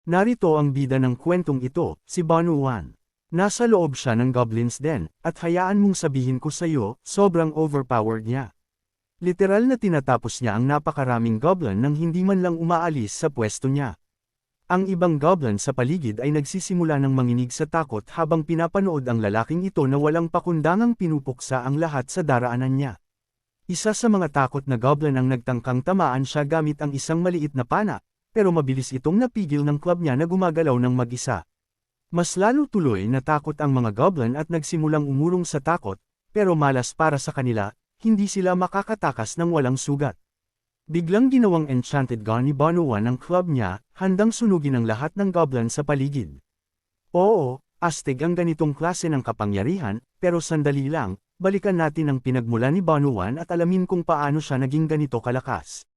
Narito ang bida ng kwentong ito, si Banuan. Nasa loob siya ng Goblin's Den, at hayaan mong sabihin ko sa'yo, sobrang overpowered niya. Literal na tinatapos niya ang napakaraming goblin nang hindi man lang umaalis sa pwesto niya. Ang ibang goblin sa paligid ay nagsisimula ng manginig sa takot habang pinapanood ang lalaking ito na walang pakundangang pinupuksa ang lahat sa daraanan niya. Isa sa mga takot na goblin ang nagtangkang tamaan siya gamit ang isang maliit na pana, pero mabilis itong napigil ng club niya na gumagalaw ng mag-isa. Mas lalo tuloy na takot ang mga goblin at nagsimulang umurong sa takot, pero malas para sa kanila, hindi sila makakatakas ng walang sugat. Biglang ginawang enchanted gun ni Banuan ang club niya, handang sunugin ang lahat ng goblin sa paligid. Oo, astig ang ganitong klase ng kapangyarihan, pero sandali lang, balikan natin ang pinagmula ni Banuan at alamin kung paano siya naging ganito kalakas.